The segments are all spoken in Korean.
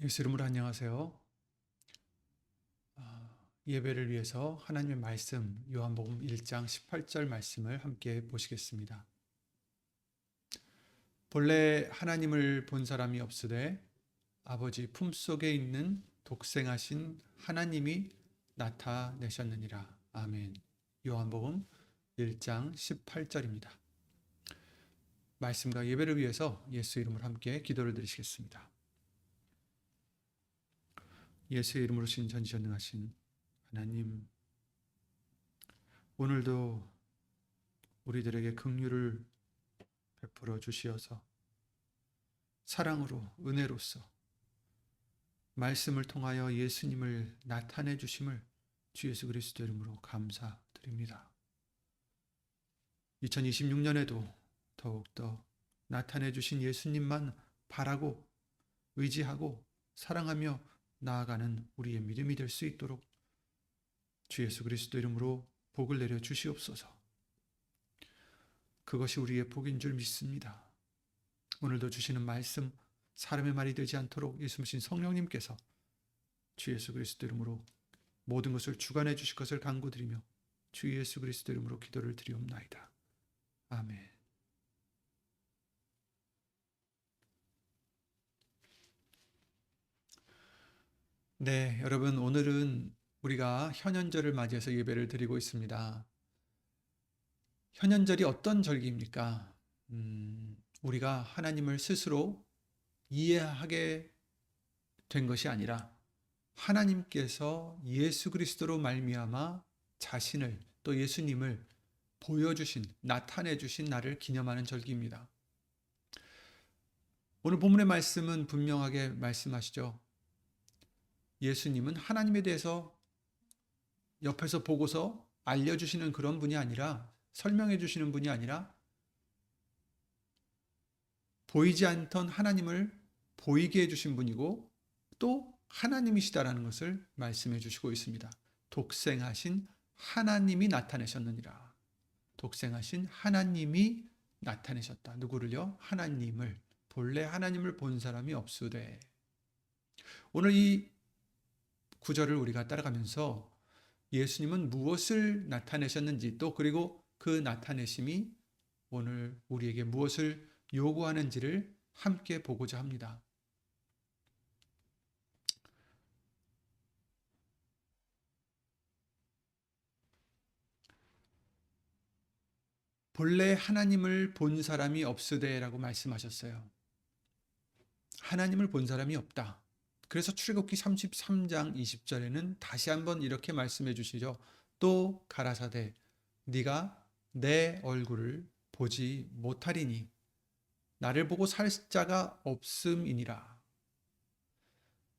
예수 이름으로 안녕하세요. 예배를 위해서 하나님의 말씀 요한복음 1장 18절 말씀을 함께 보시겠습니다. 본래 하나님을 본 사람이 없으되 아버지 품속에 있는 독생하신 하나님이 나타내셨느니라. 아멘. 요한복음 1장 18절입니다. 말씀과 예배를 위해서 예수 이름으로 함께 기도를 드리시겠습니다. 예수의 이름으로 신전지전능하신 하나님, 오늘도 우리들에게 긍휼을 베풀어 주시어서 사랑으로 은혜로서 말씀을 통하여 예수님을 나타내 주심을 주 예수 그리스도 이름으로 감사드립니다. 2026년에도 더욱더 나타내 주신 예수님만 바라고 의지하고 사랑하며 나아가는 우리의 믿음이 될 수 있도록 주 예수 그리스도 이름으로 복을 내려 주시옵소서. 그것이 우리의 복인 줄 믿습니다. 오늘도 주시는 말씀 사람의 말이 되지 않도록 예수님 성령님께서 주 예수 그리스도 이름으로 모든 것을 주관해 주실 것을 간구드리며 주 예수 그리스도 이름으로 기도를 드리옵나이다. 아멘. 네, 여러분, 오늘은 우리가 현현절을 맞이해서 예배를 드리고 있습니다. 현현절이 어떤 절기입니까? 우리가 하나님을 스스로 이해하게 된 것이 아니라 하나님께서 예수 그리스도로 말미암아 자신을 또 예수님을 보여주신, 나타내주신 날을 기념하는 절기입니다. 오늘 본문의 말씀은 분명하게 말씀하시죠. 예수님은 하나님에 대해서 옆에서 보고서 알려주시는 그런 분이 아니라, 설명해 주시는 분이 아니라 보이지 않던 하나님을 보이게 해주신 분이고 또 하나님이시다라는 것을 말씀해 주시고 있습니다. 독생하신 하나님이 나타내셨느니라. 독생하신 하나님이 나타내셨다. 누구를요? 하나님을. 본래 하나님을 본 사람이 없으되. 오늘 이 구절을 우리가 따라가면서 예수님은 무엇을 나타내셨는지 또 그리고 그 나타내심이 오늘 우리에게 무엇을 요구하는지를 함께 보고자 합니다. 본래 하나님을 본 사람이 없으되라고 말씀하셨어요. 하나님을 본 사람이 없다. 그래서 출애굽기 33장 20절에는 다시 한번 이렇게 말씀해 주시죠. 또 가라사대 네가 내 얼굴을 보지 못하리니 나를 보고 살 자가 없음이니라.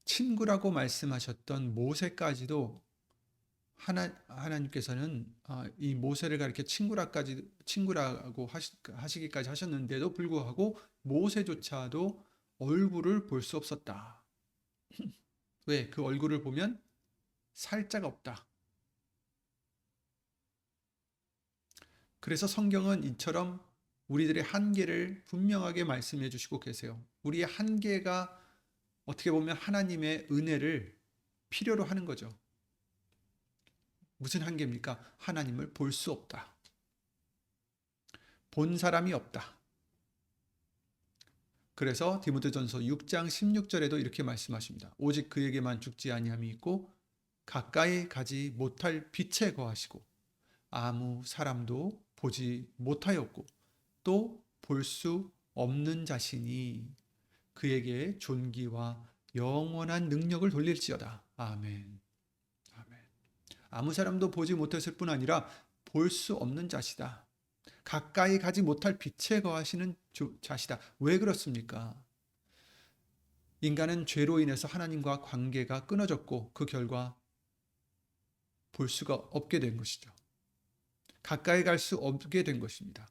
친구라고 말씀하셨던 모세까지도 하나님께서는 이 모세를 가리켜 친구라고 하시기까지 하셨는데도 불구하고 모세조차도 얼굴을 볼 수 없었다. 왜? 그 얼굴을 보면 살 자가 없다. 그래서 성경은 이처럼 우리들의 한계를 분명하게 말씀해 주시고 계세요. 우리의 한계가 어떻게 보면 하나님의 은혜를 필요로 하는 거죠. 무슨 한계입니까? 하나님을 볼 수 없다. 본 사람이 없다. 그래서 디모데전서 6장 16절에도 이렇게 말씀하십니다. 오직 그에게만 죽지 아니함이 있고 가까이 가지 못할 빛에 거하시고 아무 사람도 보지 못하였고 또 볼 수 없는 자신이 그에게 존귀와 영원한 능력을 돌릴지어다. 아멘. 아멘. 아무 사람도 보지 못했을 뿐 아니라 볼 수 없는 자시다. 가까이 가지 못할 빛에 거하시는 자시다. 왜 그렇습니까? 인간은 죄로 인해서 하나님과 관계가 끊어졌고 그 결과 볼 수가 없게 된 것이죠. 가까이 갈 수 없게 된 것입니다.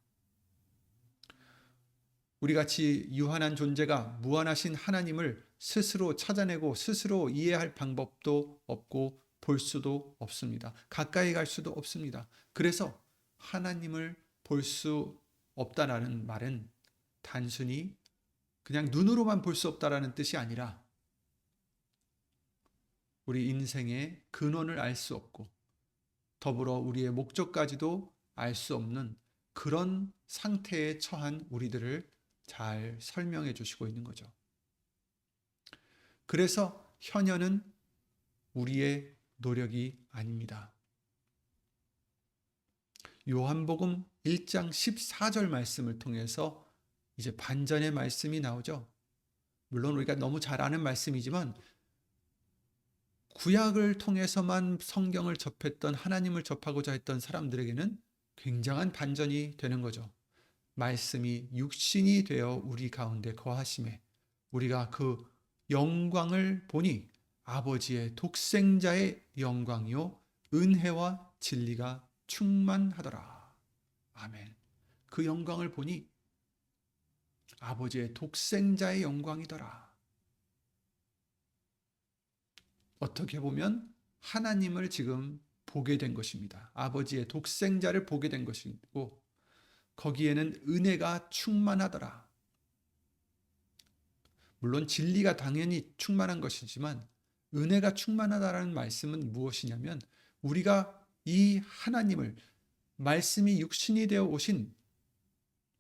우리같이 유한한 존재가 무한하신 하나님을 스스로 찾아내고 스스로 이해할 방법도 없고 볼 수도 없습니다. 가까이 갈 수도 없습니다. 그래서 하나님을 볼 수 없다라는 말은 단순히 그냥 눈으로만 볼 수 없다라는 뜻이 아니라 우리 인생의 근원을 알 수 없고 더불어 우리의 목적까지도 알 수 없는 그런 상태에 처한 우리들을 잘 설명해 주시고 있는 거죠. 그래서 현현은 우리의 노력이 아닙니다. 요한복음 1장 14절 말씀을 통해서 이제 반전의 말씀이 나오죠. 물론 우리가 너무 잘 아는 말씀이지만 구약을 통해서만 성경을 접했던 하나님을 접하고자 했던 사람들에게는 굉장한 반전이 되는 거죠. 말씀이 육신이 되어 우리 가운데 거하심에 우리가 그 영광을 보니 아버지의 독생자의 영광이요 은혜와 진리가 충만하더라. 아멘. 그 영광을 보니 아버지의 독생자의 영광이더라. 어떻게 보면 하나님을 지금 보게 된 것입니다. 아버지의 독생자를 보게 된 것이고 거기에는 은혜가 충만하더라. 물론 진리가 당연히 충만한 것이지만 은혜가 충만하다라는 말씀은 무엇이냐면 우리가 이 하나님을 말씀이 육신이 되어 오신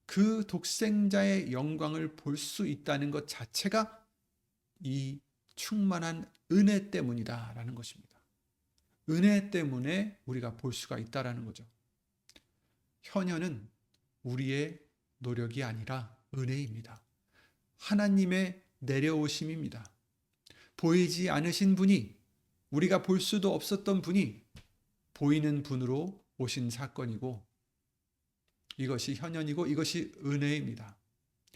그 독생자의 영광을 볼 수 있다는 것 자체가 이 충만한 은혜 때문이다라는 것입니다. 은혜 때문에 우리가 볼 수가 있다라는 거죠. 현현은 우리의 노력이 아니라 은혜입니다. 하나님의 내려오심입니다. 보이지 않으신 분이 우리가 볼 수도 없었던 분이 보이는 분으로 오신 사건이고 이것이 현현이고 이것이 은혜입니다.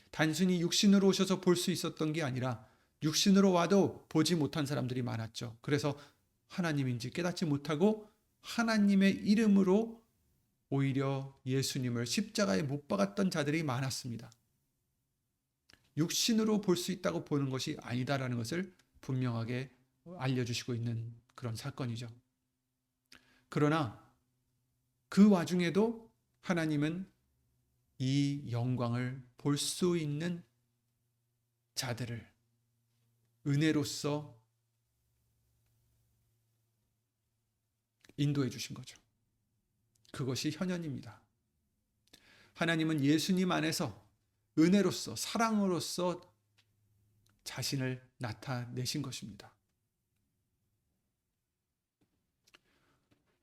단순히 육신으로 오셔서 볼 수 있었던 게 아니라 육신으로 와도 보지 못한 사람들이 많았죠. 그래서 하나님인지 깨닫지 못하고 하나님의 이름으로 오히려 예수님을 십자가에 못 박았던 자들이 많았습니다. 육신으로 볼 수 있다고 보는 것이 아니다라는 것을 분명하게 알려주시고 있는 그런 사건이죠. 그러나 그 와중에도 하나님은 이 영광을 볼 수 있는 자들을 은혜로서 인도해 주신 거죠. 그것이 현현입니다. 하나님은 예수님 안에서 은혜로서 사랑으로서 자신을 나타내신 것입니다.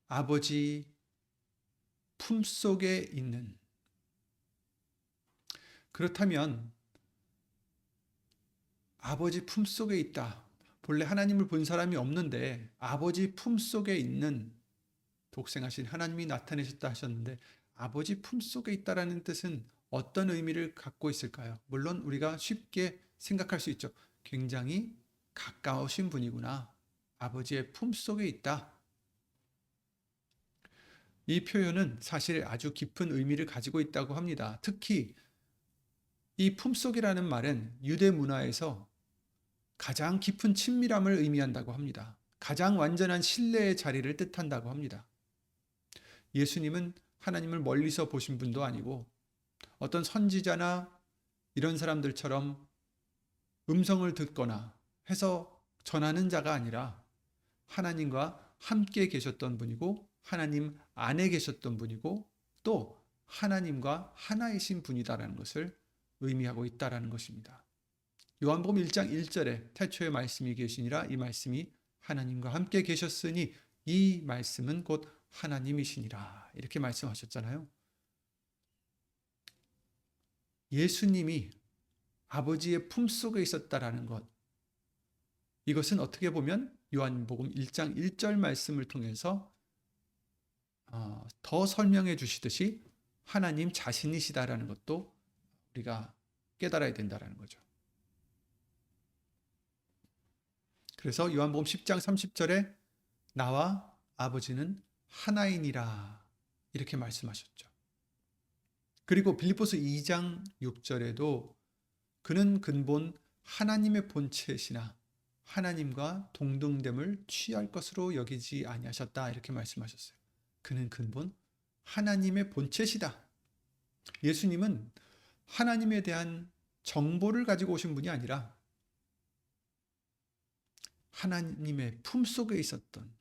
아버지 품속에 있는 그렇다면 아버지 품속에 있다. 본래 하나님을 본 사람이 없는데 아버지 품속에 있는 독생하신 하나님이 나타내셨다 하셨는데 아버지 품속에 있다라는 뜻은 어떤 의미를 갖고 있을까요? 물론 우리가 쉽게 생각할 수 있죠. 굉장히 가까우신 분이구나. 아버지의 품속에 있다. 이 표현은 사실 아주 깊은 의미를 가지고 있다고 합니다. 특히 이 품속이라는 말은 유대 문화에서 가장 깊은 친밀함을 의미한다고 합니다. 가장 완전한 신뢰의 자리를 뜻한다고 합니다. 예수님은 하나님을 멀리서 보신 분도 아니고 어떤 선지자나 이런 사람들처럼 음성을 듣거나 해서 전하는 자가 아니라 하나님과 함께 계셨던 분이고 하나님 안에 계셨던 분이고 또 하나님과 하나이신 분이다라는 것을 의미하고 있다라는 것입니다. 요한복음 1장 1절에 태초에 말씀이 계시니라 이 말씀이 하나님과 함께 계셨으니 이 말씀은 곧 하나님이시니라 이렇게 말씀하셨잖아요. 예수님이 아버지의 품속에 있었다라는 것 이것은 어떻게 보면 요한복음 1장 1절 말씀을 통해서 더 설명해 주시듯이 하나님 자신이시다라는 것도 우리가 깨달아야 된다라는 거죠. 그래서 요한복음 10장 30절에 나와 아버지는 하나이니라 이렇게 말씀하셨죠. 그리고 빌립보서 2장 6절에도 그는 근본 하나님의 본체시나 하나님과 동등됨을 취할 것으로 여기지 아니하셨다 이렇게 말씀하셨어요. 그는 근본 하나님의 본체시다. 예수님은 하나님에 대한 정보를 가지고 오신 분이 아니라 하나님의 품속에 있었던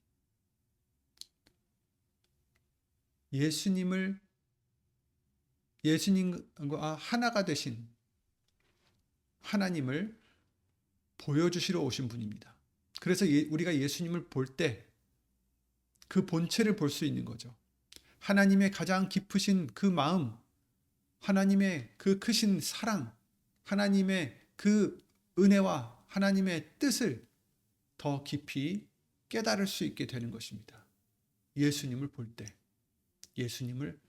예수님과 하나가 되신 하나님을 보여주시러 오신 분입니다. 그래서 우리가 예수님을 볼 때 그 본체를 볼 수 있는 거죠. 하나님의 가장 깊으신 그 마음, 하나님의 그 크신 사랑, 하나님의 그 은혜와 하나님의 뜻을 더 깊이 깨달을 수 있게 되는 것입니다. 예수님을 볼 때, 예수님을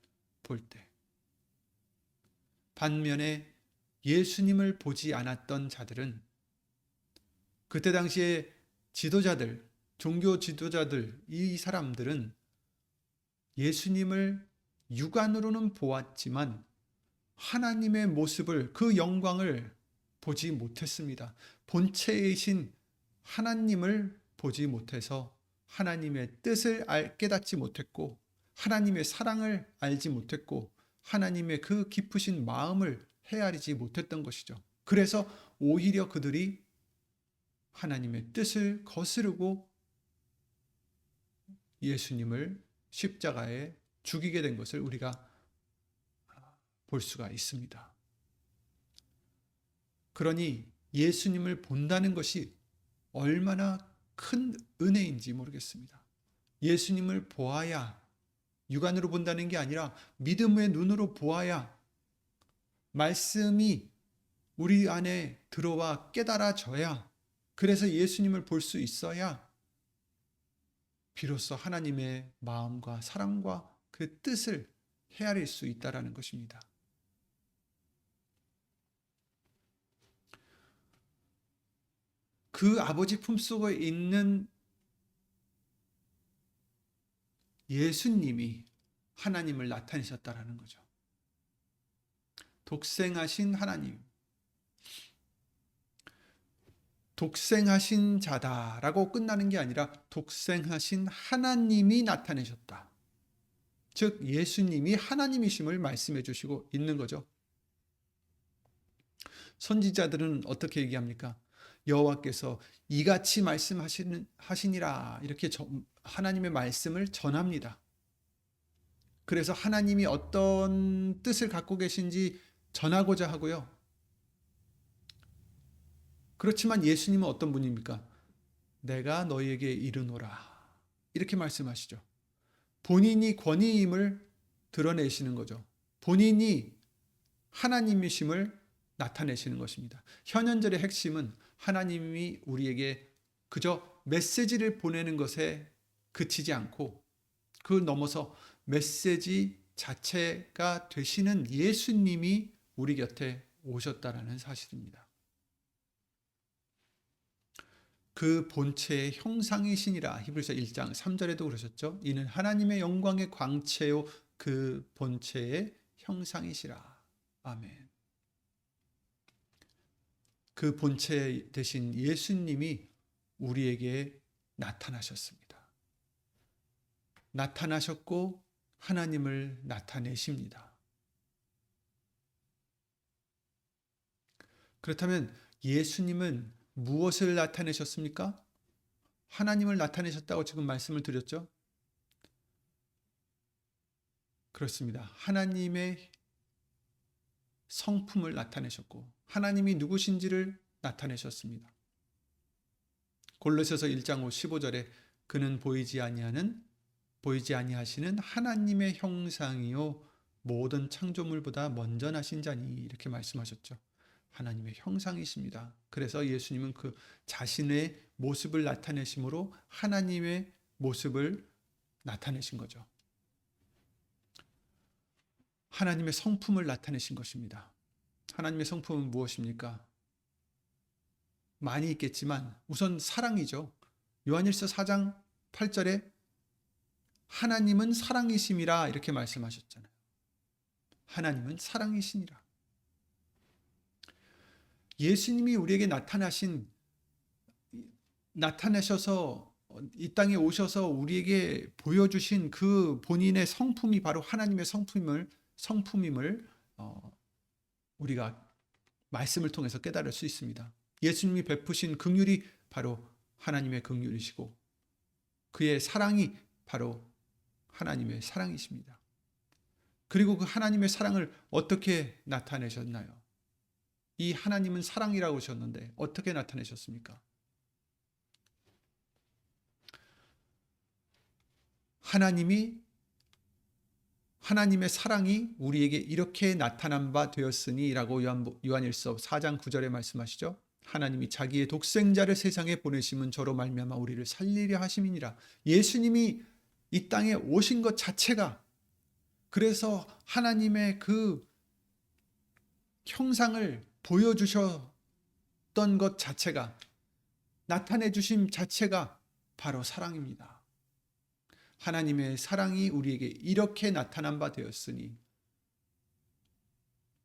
볼 때. 반면에 예수님을 보지 않았던 자들은 그때 당시에 지도자들, 종교 지도자들, 이 사람들은 예수님을 육안으로는 보았지만 하나님의 모습을, 그 영광을 보지 못했습니다. 본체이신 하나님을 보지 못해서 하나님의 뜻을 깨닫지 못했고, 하나님의 사랑을 알지 못했고, 하나님의 그 깊으신 마음을 헤아리지 못했던 것이죠. 그래서 오히려 그들이 하나님의 뜻을 거스르고 예수님을 십자가에 죽이게 된 것을 우리가 볼 수가 있습니다. 그러니 예수님을 본다는 것이 얼마나 큰 은혜인지 모르겠습니다. 예수님을 보아야, 육안으로 본다는 게 아니라 믿음의 눈으로 보아야 말씀이 우리 안에 들어와 깨달아져야, 그래서 예수님을 볼 수 있어야 비로소 하나님의 마음과 사랑과 그 뜻을 헤아릴 수 있다라는 것입니다. 그 아버지 품속에 있는 예수님이 하나님을 나타내셨다라는 거죠. 독생하신 하나님, 독생하신 자다라고 끝나는 게 아니라 독생하신 하나님이 나타내셨다. 즉 예수님이 하나님이심을 말씀해 주시고 있는 거죠. 선지자들은 어떻게 얘기합니까? 여호와께서 이같이 말씀하시니라, 이렇게 하나님의 말씀을 전합니다. 그래서 하나님이 어떤 뜻을 갖고 계신지 전하고자 하고요. 그렇지만 예수님은 어떤 분입니까? 내가 너희에게 이르노라, 이렇게 말씀하시죠. 본인이 권위임을 드러내시는 거죠. 본인이 하나님이심을 나타내시는 것입니다. 현현절의 핵심은 하나님이 우리에게 그저 메시지를 보내는 것에 그치지 않고 그 넘어서 메시지 자체가 되시는 예수님이 우리 곁에 오셨다라는 사실입니다. 그 본체의 형상이시니라. 히브리서 1장 3절에도 그러셨죠. 이는 하나님의 영광의 광채요 그 본체의 형상이시라. 아멘. 그 본체 되신 예수님이 우리에게 나타나셨습니다. 나타나셨고 하나님을 나타내십니다. 그렇다면 예수님은 무엇을 나타내셨습니까? 하나님을 나타내셨다고 지금 말씀을 드렸죠? 그렇습니다. 하나님의 성품을 나타내셨고 하나님이 누구신지를 나타내셨습니다. 골로새서 1장 15절에 그는 보이지 아니하시는 하나님의 형상이요 모든 창조물보다 먼저 나신 자니, 이렇게 말씀하셨죠. 하나님의 형상이십니다. 그래서 예수님은 그 자신의 모습을 나타내심으로 하나님의 모습을 나타내신 거죠. 하나님의 성품을 나타내신 것입니다. 하나님의 성품은 무엇입니까? 많이 있겠지만 우선 사랑이죠. 요한일서 4장 8절에 하나님은 사랑이심이라, 이렇게 말씀하셨잖아요. 하나님은 사랑이시니라. 예수님이 우리에게 나타나셔서 이 땅에 오셔서 우리에게 보여주신 그 본인의 성품이 바로 하나님의 성품임을 우리가 말씀을 통해서 깨달을 수 있습니다. 예수님이 베푸신 긍휼이 바로 하나님의 긍휼이시고 그의 사랑이 바로 하나님의 사랑이십니다. 그리고 그 하나님의 사랑을 어떻게 나타내셨나요? 이 하나님은 사랑이라고 하셨는데 어떻게 나타내셨습니까? 하나님의 사랑이 우리에게 이렇게 나타난 바 되었으니 라고 요한일서 4장 9절에 말씀하시죠. 하나님이 자기의 독생자를 세상에 보내심은 저로 말미암아 우리를 살리려 하심이니라. 예수님이 이 땅에 오신 것 자체가, 그래서 하나님의 그 형상을 보여주셨던 것 자체가, 나타내 주심 자체가 바로 사랑입니다. 하나님의 사랑이 우리에게 이렇게 나타난 바 되었으니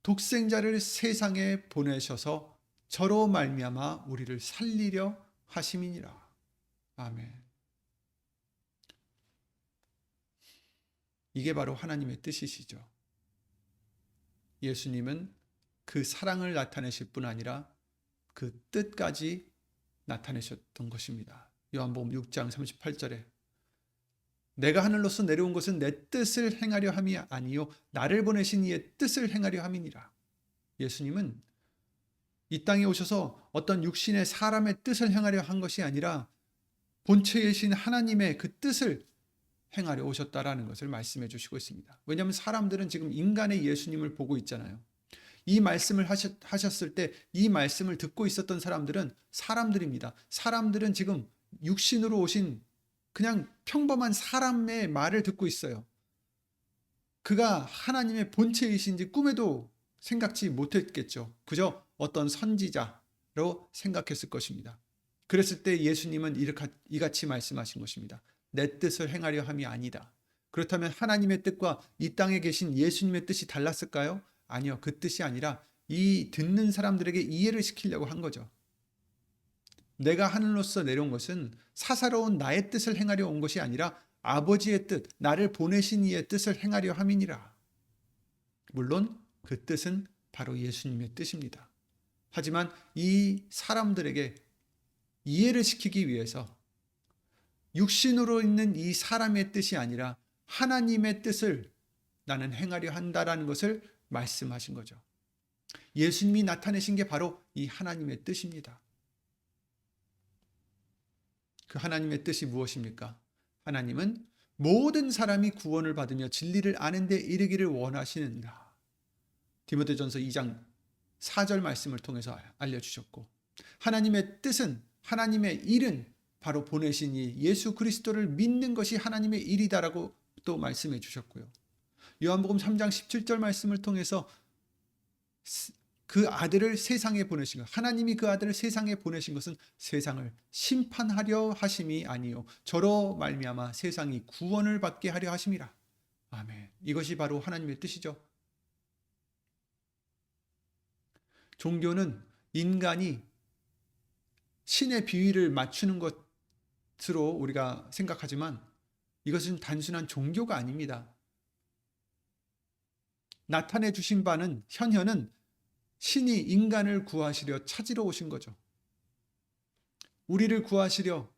독생자를 세상에 보내셔서 저로 말미암아 우리를 살리려 하심이니라. 아멘. 이게 바로 하나님의 뜻이시죠. 예수님은 그 사랑을 나타내실 뿐 아니라 그 뜻까지 나타내셨던 것입니다. 요한복음 6장 38절에 내가 하늘로서 내려온 것은 내 뜻을 행하려 함이 아니요 나를 보내신 이의 뜻을 행하려 함이니라. 예수님은 이 땅에 오셔서 어떤 육신의 사람의 뜻을 행하려 한 것이 아니라 본체이신 하나님의 그 뜻을 행하려 오셨다라는 것을 말씀해 주시고 있습니다. 왜냐하면 사람들은 지금 인간의 예수님을 보고 있잖아요. 이 말씀을 하셨을 때 이 말씀을 듣고 있었던 사람들은 사람들입니다. 사람들은 지금 육신으로 오신 그냥 평범한 사람의 말을 듣고 있어요. 그가 하나님의 본체이신지 꿈에도 생각지 못했겠죠. 그저 어떤 선지자로 생각했을 것입니다. 그랬을 때 예수님은 이같이 말씀하신 것입니다. 내 뜻을 행하려 함이 아니다. 그렇다면 하나님의 뜻과 이 땅에 계신 예수님의 뜻이 달랐을까요? 아니요. 그 뜻이 아니라 이 듣는 사람들에게 이해를 시키려고 한 거죠. 내가 하늘로서 내려온 것은 사사로운 나의 뜻을 행하려 온 것이 아니라 아버지의 뜻, 나를 보내신 이의 뜻을 행하려 함이니라. 물론 그 뜻은 바로 예수님의 뜻입니다. 하지만 이 사람들에게 이해를 시키기 위해서 육신으로 있는 이 사람의 뜻이 아니라 하나님의 뜻을 나는 행하려 한다라는 것을 말씀하신 거죠. 예수님이 나타내신 게 바로 이 하나님의 뜻입니다. 그 하나님의 뜻이 무엇입니까? 하나님은 모든 사람이 구원을 받으며 진리를 아는 데 이르기를 원하시는다. 디모데전서 2장 4절 말씀을 통해서 알려주셨고, 하나님의 뜻은, 하나님의 일은 바로 보내신 이 예수 그리스도를 믿는 것이 하나님의 일이다라고 또 말씀해 주셨고요. 요한복음 3장 17절 말씀을 통해서 그 아들을 세상에 보내신 것, 하나님이 그 아들을 세상에 보내신 것은 세상을 심판하려 하심이 아니요 저로 말미암아 세상이 구원을 받게 하려 하심이라. 아멘. 이것이 바로 하나님의 뜻이죠. 종교는 인간이 신의 비위를 맞추는 것으로 우리가 생각하지만 이것은 단순한 종교가 아닙니다. 나타내 주신 바는, 현현은 신이 인간을 구하시려 찾으러 오신 거죠. 우리를 구하시려,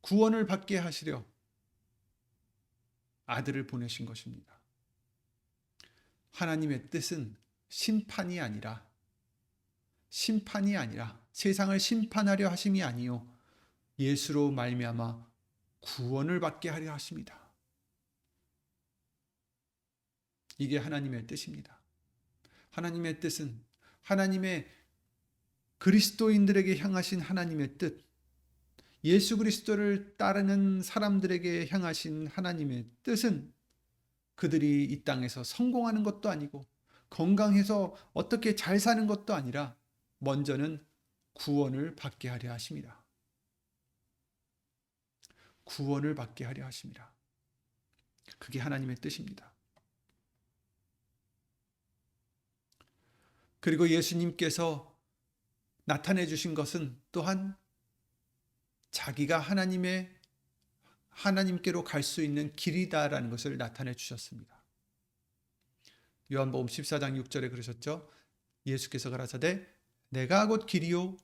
구원을 받게 하시려 아들을 보내신 것입니다. 하나님의 뜻은 심판이 아니라 세상을 심판하려 하심이 아니요 예수로 말미암아 구원을 받게 하려 하십니다. 이게 하나님의 뜻입니다. 하나님의 뜻은 하나님의 그리스도인들에게 향하신 하나님의 뜻, 예수 그리스도를 따르는 사람들에게 향하신 하나님의 뜻은 그들이 이 땅에서 성공하는 것도 아니고 건강해서 어떻게 잘 사는 것도 아니라 먼저는 구원을 받게 하려 하십니다. 구원을 받게 하려 하십니다. 그게 하나님의 뜻입니다. 그리고 예수님께서 나타내 주신 것은 또한 자기가 하나님께로 갈 수 있는 길이다라는 것을 나타내 주셨습니다. 요한복음 14장 6절에 그러셨죠. 예수께서 가라사대 내가 곧 길이요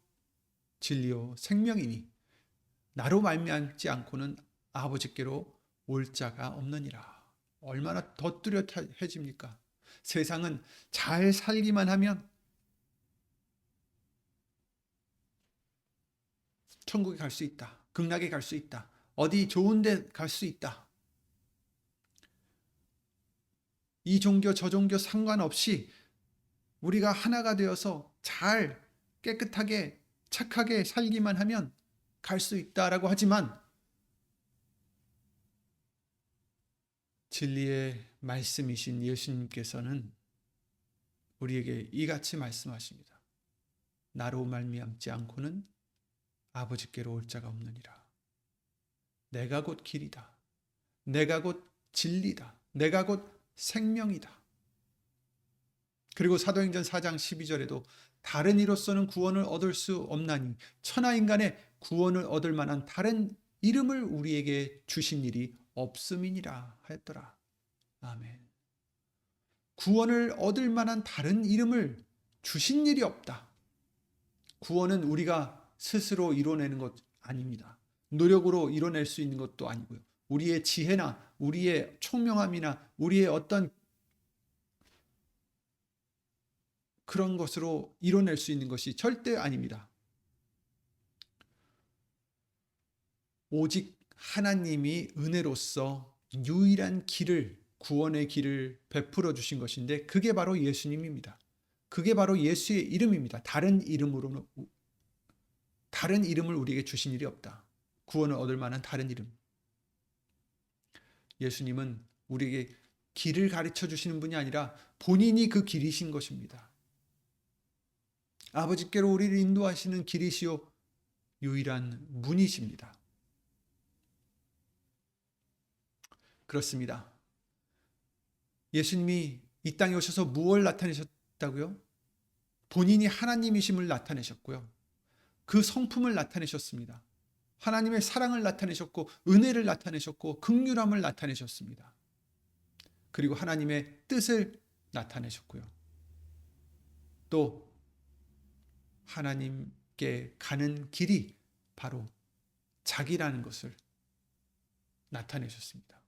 진리요 생명이니 나로 말미암지 않고는 아버지께로 올 자가 없느니라. 얼마나 더 뚜렷해집니까? 세상은 잘 살기만 하면 천국에 갈 수 있다. 극락에 갈 수 있다. 어디 좋은 데 갈 수 있다. 이 종교 저 종교 상관없이 우리가 하나가 되어서 잘 깨끗하게 착하게 살기만 하면 갈 수 있다라고 하지만 진리의 말씀이신 예수님께서는 우리에게 이같이 말씀하십니다. 나로 말미암지 않고는 아버지께로 올 자가 없느니라. 내가 곧 길이다. 내가 곧 진리다. 내가 곧 생명이다. 그리고 사도행전 4장 12절에도 다른 이로서는 구원을 얻을 수 없나니 천하 인간의 구원을 얻을 만한 다른 이름을 우리에게 주신 일이 없음이니라 하였더라. 아멘. 구원을 얻을 만한 다른 이름을 주신 일이 없다. 구원은 우리가 스스로 이뤄내는 것 아닙니다. 노력으로 이뤄낼 수 있는 것도 아니고요. 우리의 지혜나 우리의 총명함이나 우리의 어떤 그런 것으로 이뤄낼 수 있는 것이 절대 아닙니다. 오직 하나님이 은혜로서 유일한 길을, 구원의 길을 베풀어 주신 것인데 그게 바로 예수님입니다. 그게 바로 예수의 이름입니다. 다른 이름을 우리에게 주신 일이 없다. 구원을 얻을 만한 다른 이름. 예수님은 우리에게 길을 가르쳐 주시는 분이 아니라 본인이 그 길이신 것입니다. 아버지께로 우리를 인도하시는 길이시요 유일한 문이십니다. 그렇습니다. 예수님이 이 땅에 오셔서 무엇을 나타내셨다고요? 본인이 하나님이심을 나타내셨고요. 그 성품을 나타내셨습니다. 하나님의 사랑을 나타내셨고 은혜를 나타내셨고 긍휼함을 나타내셨습니다. 그리고 하나님의 뜻을 나타내셨고요. 또 하나님께 가는 길이 바로 자기라는 것을 나타내셨습니다.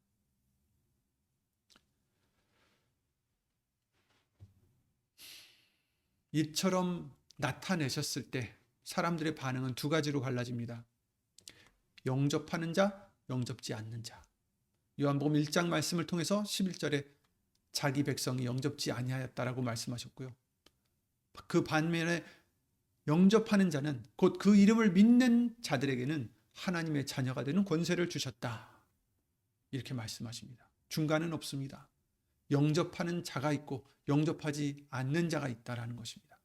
이처럼 나타내셨을 때 사람들의 반응은 두 가지로 갈라집니다. 영접하는 자, 영접지 않는 자. 요한복음 1장 말씀을 통해서 11절에 자기 백성이 영접지 아니하였다라고 말씀하셨고요. 그 반면에 영접하는 자는 곧 그 이름을 믿는 자들에게는 하나님의 자녀가 되는 권세를 주셨다. 이렇게 말씀하십니다. 중간은 없습니다. 영접하는 자가 있고 영접하지 않는 자가 있다라는 것입니다.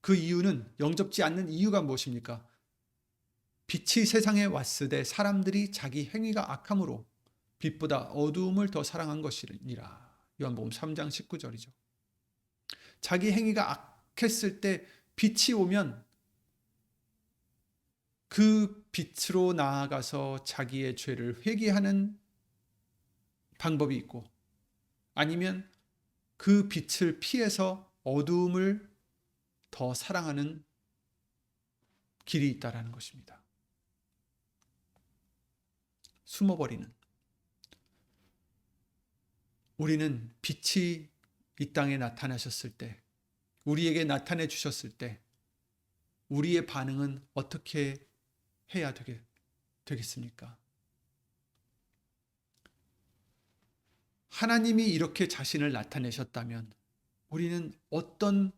그 이유는 영접지 않는 이유가 무엇입니까? 빛이 세상에 왔으되 사람들이 자기 행위가 악함으로 빛보다 어두움을 더 사랑한 것이니라. 요한복음 3장 19절이죠. 자기 행위가 악했을 때 빛이 오면 그 빛으로 나아가서 자기의 죄를 회개하는 방법이 있고 아니면 그 빛을 피해서 어두움을 더 사랑하는 길이 있다라는 것입니다. 숨어버리는. 우리는 빛이 이 땅에 나타나셨을 때, 우리에게 나타내 주셨을 때 우리의 반응은 어떻게 해야 되겠습니까? 하나님이 이렇게 자신을 나타내셨다면 우리는 어떤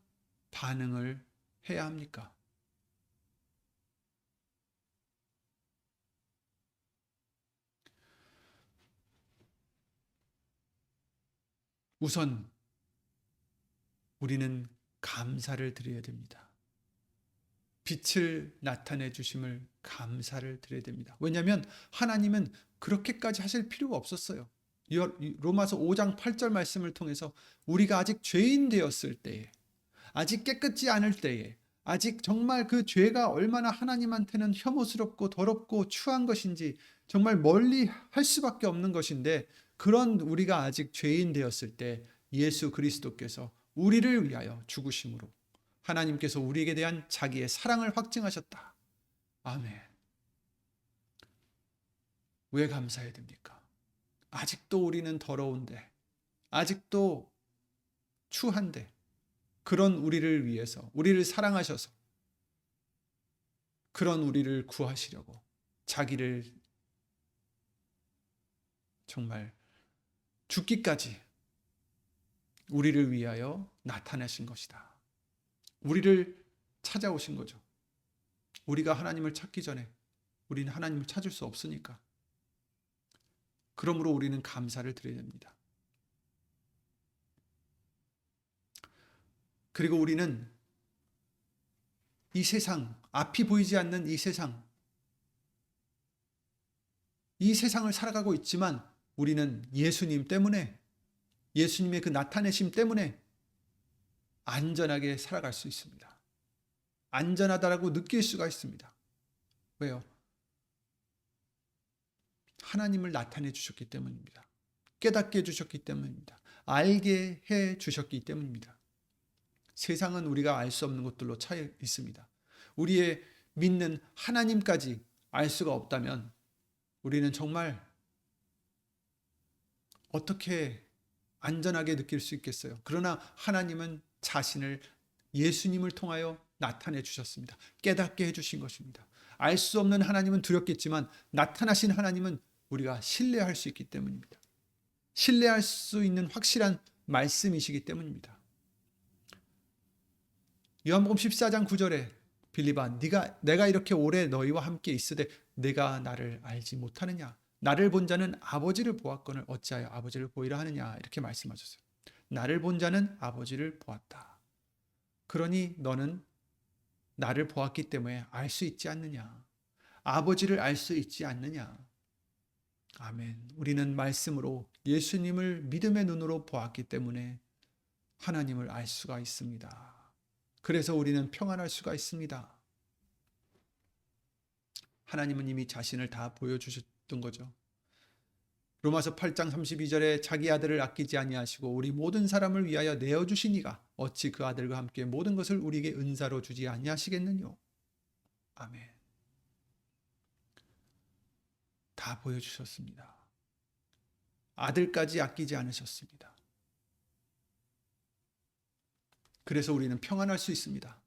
반응을 해야 합니까? 우선 우리는 감사를 드려야 됩니다. 빛을 나타내 주심을 감사를 드려야 됩니다. 왜냐하면 하나님은 그렇게까지 하실 필요가 없었어요. 로마서 5장 8절 말씀을 통해서 우리가 아직 죄인 되었을 때에, 아직 깨끗지 않을 때에, 아직 정말 그 죄가 얼마나 하나님한테는 혐오스럽고 더럽고 추한 것인지 정말 멀리 할 수밖에 없는 것인데, 그런 우리가 아직 죄인 되었을 때 예수 그리스도께서 우리를 위하여 죽으심으로 하나님께서 우리에게 대한 자기의 사랑을 확증하셨다. 아멘. 왜 감사해야 됩니까? 아직도 우리는 더러운데, 아직도 추한데, 그런 우리를 위해서, 우리를 사랑하셔서, 그런 우리를 구하시려고 자기를 정말 죽기까지 우리를 위하여 나타내신 것이다. 우리를 찾아오신 거죠. 우리가 하나님을 찾기 전에 우리는 하나님을 찾을 수 없으니까. 그러므로 우리는 감사를 드려야 됩니다. 그리고 우리는 이 세상, 앞이 보이지 않는 이 세상을 살아가고 있지만 우리는 예수님 때문에, 예수님의 그 나타내심 때문에 안전하게 살아갈 수 있습니다. 안전하다라고 느낄 수가 있습니다. 왜요? 하나님을 나타내 주셨기 때문입니다. 깨닫게 해 주셨기 때문입니다. 알게 해 주셨기 때문입니다. 세상은 우리가 알 수 없는 것들로 차 있습니다. 우리의 믿는 하나님까지 알 수가 없다면 우리는 정말 어떻게 안전하게 느낄 수 있겠어요? 그러나 하나님은 자신을 예수님을 통하여 나타내 주셨습니다. 깨닫게 해 주신 것입니다. 알 수 없는 하나님은 두렵겠지만 나타나신 하나님은 우리가 신뢰할 수 있기 때문입니다. 신뢰할 수 있는 확실한 말씀이시기 때문입니다. 요한복음 14장 9절에 빌립아, 내가 이렇게 오래 너희와 함께 있으되 내가 나를 알지 못하느냐? 나를 본 자는 아버지를 보았거늘 어찌하여 아버지를 보이라 하느냐? 이렇게 말씀하셨어요. 나를 본 자는 아버지를 보았다. 그러니 너는 나를 보았기 때문에 알 수 있지 않느냐? 아버지를 알 수 있지 않느냐? 아멘. 우리는 말씀으로 예수님을 믿음의 눈으로 보았기 때문에 하나님을 알 수가 있습니다. 그래서 우리는 평안할 수가 있습니다. 하나님은 이미 자신을 다 보여주셨던 거죠. 로마서 8장 32절에 자기 아들을 아끼지 아니하시고 우리 모든 사람을 위하여 내어주시니가 어찌 그 아들과 함께 모든 것을 우리에게 은사로 주지 아니하시겠느냐. 아멘. 다 보여주셨습니다. 아들까지 아끼지 않으셨습니다. 그래서 우리는 평안할 수 있습니다.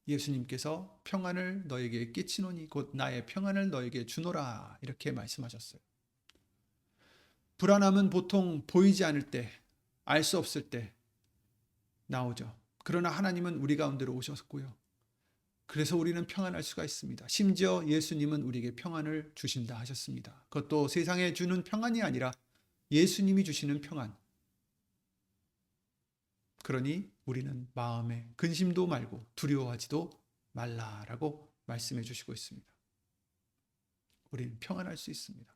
예수님께서 평안을 너에게 끼치노니 곧 나의 평안을 너에게 주노라 이렇게 말씀하셨어요. 불안함은 보통 보이지 않을 때, 알 수 없을 때 나오죠. 그러나 하나님은 우리 가운데로 오셨고요. 그래서 우리는 평안할 수가 있습니다. 심지어 예수님은 우리에게 평안을 주신다 하셨습니다. 그것도 세상에 주는 평안이 아니라 예수님이 주시는 평안. 그러니 우리는 마음에 근심도 말고 두려워하지도 말라라고 말씀해 주시고 있습니다. 우리는 평안할 수 있습니다.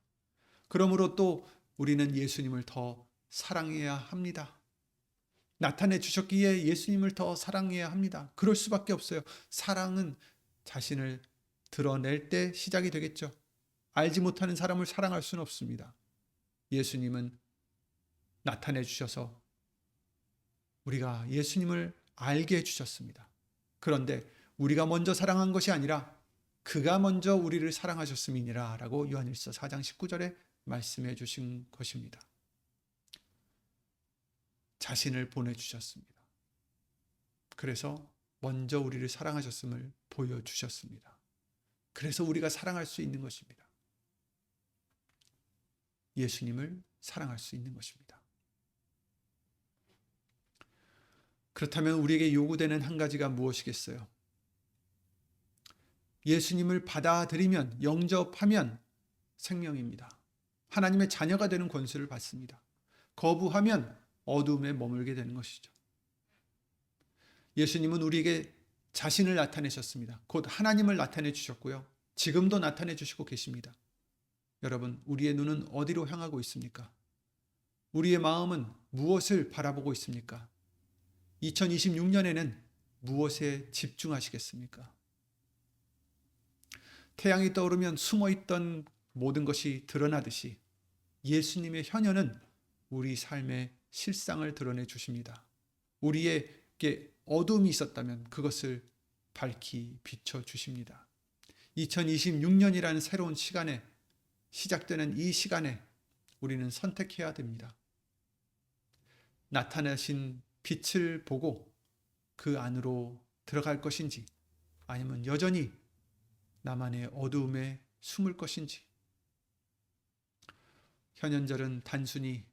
그러므로 또 우리는 예수님을 더 사랑해야 합니다. 나타내 주셨기에 예수님을 더 사랑해야 합니다. 그럴 수밖에 없어요. 사랑은 자신을 드러낼 때 시작이 되겠죠. 알지 못하는 사람을 사랑할 수는 없습니다. 예수님은 나타내 주셔서 우리가 예수님을 알게 해주셨습니다. 그런데 우리가 먼저 사랑한 것이 아니라 그가 먼저 우리를 사랑하셨음이니라 라고 요한일서 4장 19절에 말씀해 주신 것입니다. 자신을 보내주셨습니다. 그래서 먼저 우리를 사랑하셨음을 보여주셨습니다. 그래서 우리가 사랑할 수 있는 것입니다. 예수님을 사랑할 수 있는 것입니다. 그렇다면 우리에게 요구되는 한 가지가 무엇이겠어요? 예수님을 받아들이면, 영접하면 생명입니다. 하나님의 자녀가 되는 권세를 받습니다. 거부하면 어두움에 머물게 되는 것이죠. 예수님은 우리에게 자신을 나타내셨습니다. 곧 하나님을 나타내 주셨고요. 지금도 나타내 주시고 계십니다. 여러분, 우리의 눈은 어디로 향하고 있습니까? 우리의 마음은 무엇을 바라보고 있습니까? 2026년에는 무엇에 집중하시겠습니까? 태양이 떠오르면 숨어있던 모든 것이 드러나듯이 예수님의 현현은 우리 삶의 실상을 드러내 주십니다. 우리에게 어둠이 있었다면 그것을 밝히 비춰 주십니다. 2026년이라는 새로운 시간에 시작되는 이 시간에 우리는 선택해야 됩니다. 나타나신 빛을 보고 그 안으로 들어갈 것인지 아니면 여전히 나만의 어두움에 숨을 것인지. 현연절은 단순히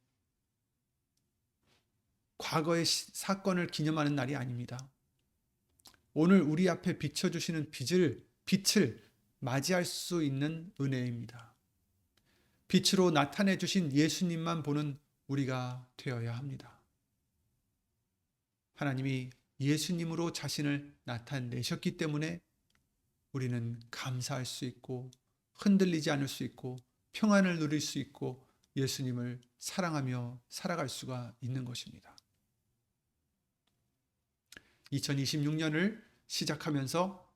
과거의 사건을 기념하는 날이 아닙니다. 오늘 우리 앞에 비춰주시는 빛을 맞이할 수 있는 은혜입니다. 빛으로 나타내 주신 예수님만 보는 우리가 되어야 합니다. 하나님이 예수님으로 자신을 나타내셨기 때문에 우리는 감사할 수 있고 흔들리지 않을 수 있고 평안을 누릴 수 있고 예수님을 사랑하며 살아갈 수가 있는 것입니다. 2026년을 시작하면서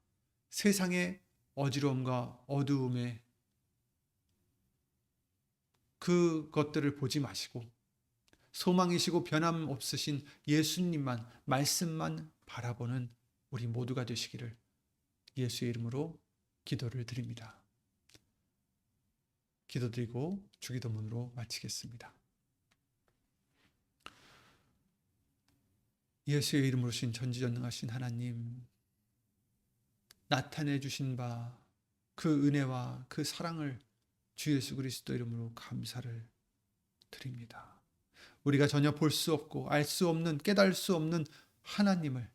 세상의 어지러움과 어두움에 그것들을 보지 마시고 소망이시고 변함없으신 예수님만, 말씀만 바라보는 우리 모두가 되시기를 예수의 이름으로 기도를 드립니다. 기도드리고 주기도문으로 마치겠습니다. 예수의 이름으로 신 전지전능하신 하나님, 나타내 주신 바 그 은혜와 그 사랑을 주 예수 그리스도 이름으로 감사를 드립니다. 우리가 전혀 볼 수 없고 알 수 없는, 깨달을 수 없는 하나님을,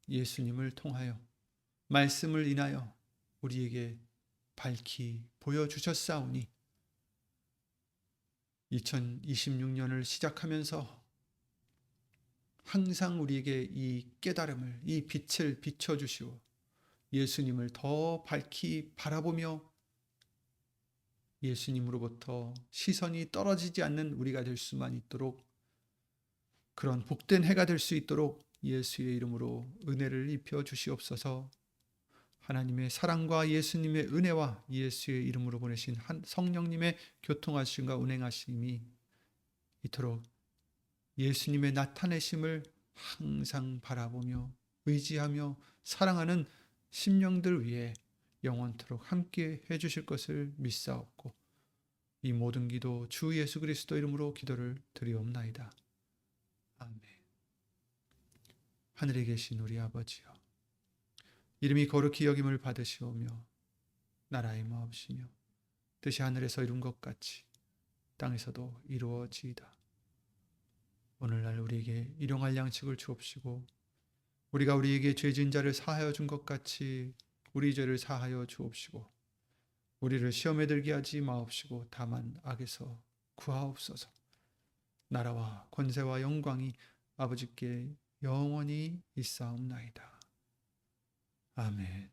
예수님을 통하여 말씀을 인하여 우리에게 밝히 보여주셨사오니 2026년을 시작하면서 항상 우리에게 이 깨달음을, 이 빛을 비춰주시오 예수님을 더 밝히 바라보며 예수님으로부터 시선이 떨어지지 않는 우리가 될 수만 있도록, 그런 복된 해가 될 수 있도록 예수의 이름으로 은혜를 입혀 주시옵소서. 하나님의 사랑과 예수님의 은혜와 예수의 이름으로 보내신 성령님의 교통하심과 운행하심이 이토록 예수님의 나타내심을 항상 바라보며 의지하며 사랑하는 심령들 위해 영원토록 함께 해주실 것을 믿사옵고 이 모든 기도 주 예수 그리스도 이름으로 기도를 드리옵나이다. 아멘. 하늘에 계신 우리 아버지여, 이름이 거룩히 여김을 받으시오며 나라의 마옵시며 뜻이 하늘에서 이룬 것 같이 땅에서도 이루어지이다. 오늘날 우리에게 일용할 양식을 주옵시고 우리가 우리에게 죄 지은 자를 사하여 준 것 같이 우리 죄를 사하여 주옵시고 우리를 시험에 들게 하지 마옵시고 다만 악에서 구하옵소서. 나라와 권세와 영광이 아버지께 영원히 있사옵나이다. 아멘.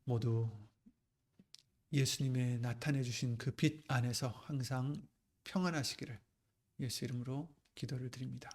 모두 예수님의 나타내 주신 그 빛 안에서 항상 평안하시기를 예수 이름으로 기도를 드립니다.